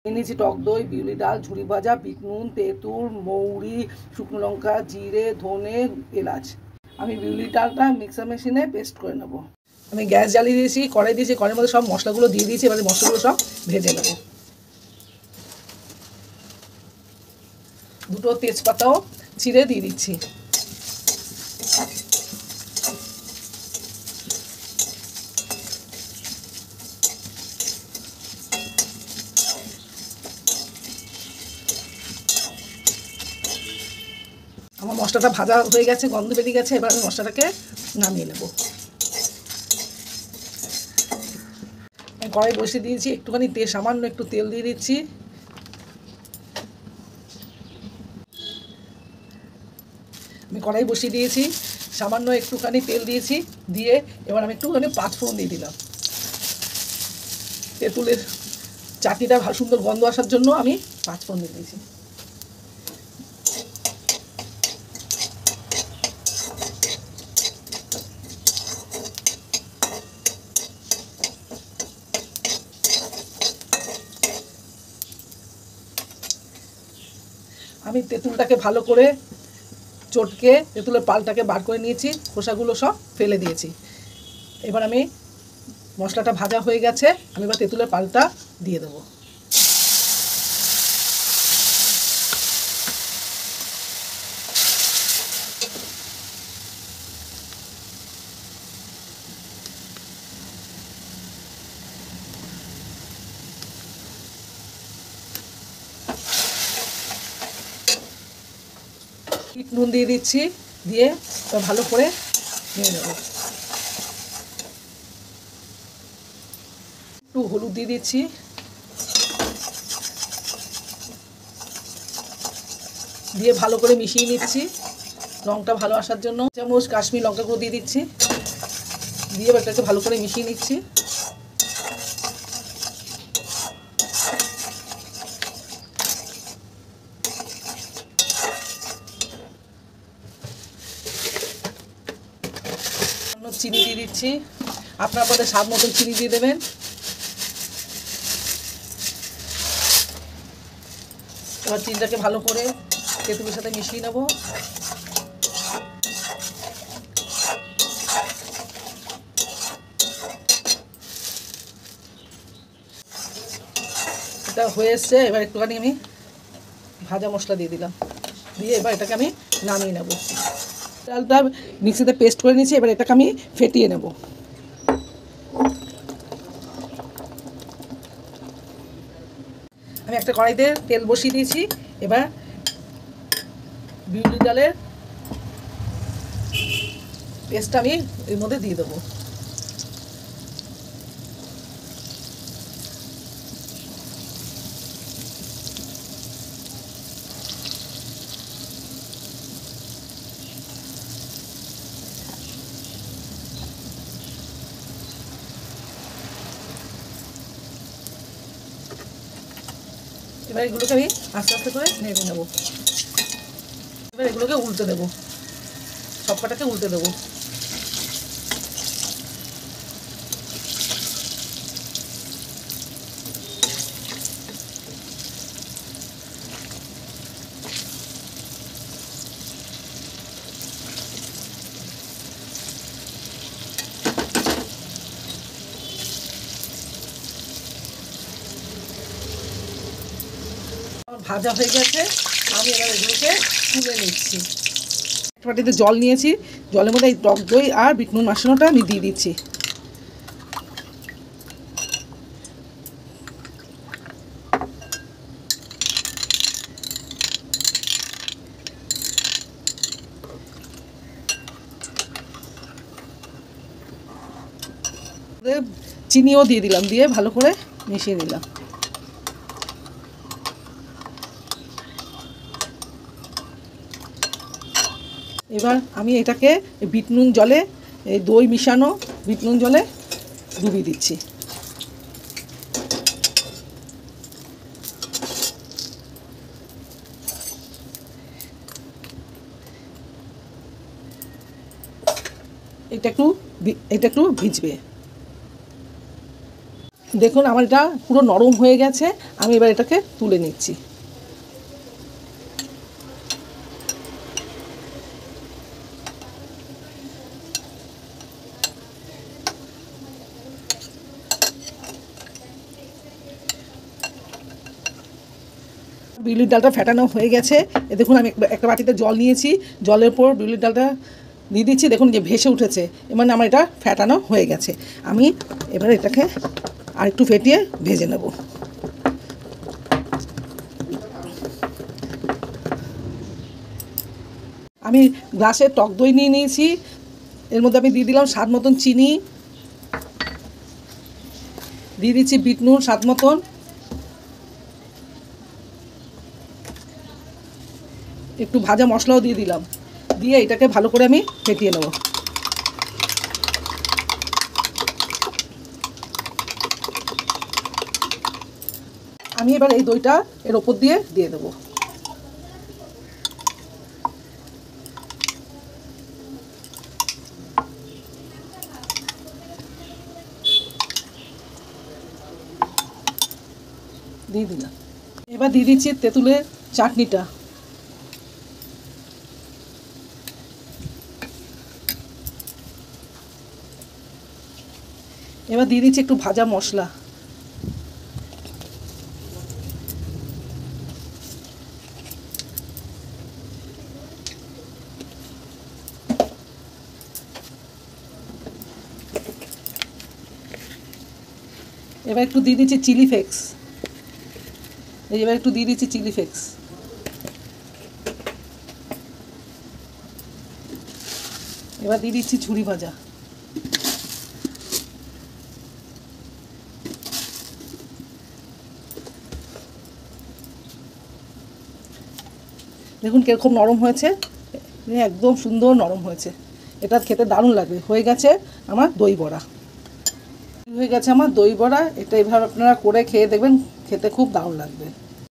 নিয়েছি টক দই, বিউলি ডাল, ঝুরি ভাজা, বিট নুন, তেঁতুল, মৌরি, শুকনো লঙ্কা, জিরে, ধনে, এলাচ। আমি বিউলি ডালটা মিক্সার মেশিনে পেস্ট করে নেব। আমি গ্যাস জ্বালিয়ে দিয়েছি, কড়াই দিয়েছি, কড়াইয়ের মধ্যে সব মশলাগুলো দিয়ে দিয়েছি। এবারে মশলাগুলো সব ভেজে নেব। দুটো তেজপাতাও চিড়ে দিয়ে দিচ্ছি। আমার মশলাটা ভাজা হয়ে গেছে, গন্ধ বেরিয়ে গেছে। এবার আমি মশলাটাকে নামিয়ে নেব। কড়াই বসিয়ে দিয়েছি, একটুখানি সামান্য একটু তেল দিয়ে দিচ্ছি। আমি কড়াই বসিয়ে দিয়েছি, সামান্য একটুখানি তেল দিয়েছি, দিয়ে এবার আমি একটুখানি পাঁচফোড়ন দিয়ে দিলাম। তেঁতুলের চাটনিটা ভালো সুন্দর গন্ধ আসার জন্য আমি পাঁচফোড়ন দিয়ে দিয়েছি। আমি তেঁতুলটাকে ভালো করে চটকে তেঁতুলের পালটাকে বার করে নিয়েছি, খোসাগুলো সব ফেলে দিয়েছি। এবার আমি মশলাটা ভাজা হয়ে গেছে, আমি এবার তেঁতুলের পালটা দিয়ে দেবো। নুন দিয়ে দিচ্ছি, দিয়ে ভালো করে নিয়ে নেব। একটু হলুদ দিয়ে দিচ্ছি, দিয়ে ভালো করে মিশিয়ে নিচ্ছি রঙটা ভালো আসার জন্য। চামচ কাশ্মীর লঙ্কা গুঁড়ো দিয়ে দিচ্ছি, দিয়ে এটাকে ভালো করে মিশিয়ে নিচ্ছি। চিনি দিয়ে দিচ্ছি, আপনার আপনাদের স্বাদ মতন চিনি দিয়ে দেবেন। এবার চিনিটাকে ভালো করে তেঁতুলের সাথে মিশিয়ে নেব। এটা হয়ে এসছে, এবার একটুখানি আমি ভাজা মশলা দিয়ে দিলাম, দিয়ে এবার এটাকে আমি নামিয়ে নেব। ডালটা মিক্সিতে পেস্ট করে নিয়েছি, এবার এটাকে আমি ফেটিয়ে নেব। আমি একটা কড়াইতে তেল বসিয়ে দিয়েছি, এবার বিউলি ডালের পেস্টটা আমি এর মধ্যে দিয়ে দেবো। এবার এগুলোকে আমি আস্তে আস্তে করে নেড়ে নেবো। এবার এগুলোকে উল্টে দেবো, সব কটাকে উল্টে দেবো। ভাজা হয়ে গেছে, আমি এবার এগুলোকে তুলে নিচ্ছি। একটা বাটিতে জল নিয়েছি, জলের মধ্যে এই টক দই আর বিট নুন মাখানোটা আমি দিয়ে দিচ্ছি। চিনিও দিয়ে দিলাম, দিয়ে ভালো করে মিশিয়ে নিলাম। এবার আমি এটাকে বিট নুন জলে, এই দই মিশানো বিট নুন জলে ডুবিয়ে দিচ্ছি। এটা একটু ভিজবে। দেখুন আমার এটা পুরো নরম হয়ে গেছে, আমি এবার এটাকে তুলে নিচ্ছি। বিউলির ডালটা ফেটানো হয়ে গেছে। দেখুন আমি একটা বাটিতে জল নিয়েছি, জলের পর বিউলির ডালটা দিয়ে দিচ্ছি। দেখুন যে ভেসে উঠেছে, মানে আমার এটা ফেটানো হয়ে গেছে। আমি এবার এটাকে আর একটু ফেটিয়ে ভেজে নেব। আমি গ্লাসে টক দই নিয়ে নিয়েছি, এর মধ্যে আমি দিয়ে দিলাম স্বাদ মতন চিনি, দিয়ে দিচ্ছি বিট নুন স্বাদ মতন, একটু ভাজা মশলাও দিয়ে দিলাম, দিয়ে এটাকে ভালো করে আমি ফেটিয়ে নেব। আমি এবার এই দইটা এর ওপর দিয়ে দেবো। দিয়ে দিলাম। এবার দিয়ে দিচ্ছি তেঁতুলের চাটনিটা। এবার দিয়ে দিচ্ছি একটু ভাজা মশলা। এবার একটু দিয়ে দিচ্ছি চিলি ফ্লেক্স। এবার একটু দিয়ে দিচ্ছি চিলি ফ্লেক্স। এবার দিয়ে দিচ্ছি ঝুরি ভাজা। দেখুন কিরকম নরম হয়েছে, একদম সুন্দর নরম হয়েছে। এটা খেতে দারুণ লাগবে। হয়ে গেছে আমার দই বড়া, হয়ে গেছে আমার দই বড়া। এটা এইভাবে আপনারা করে খেয়ে দেখবেন, খেতে খুব দারুণ লাগবে।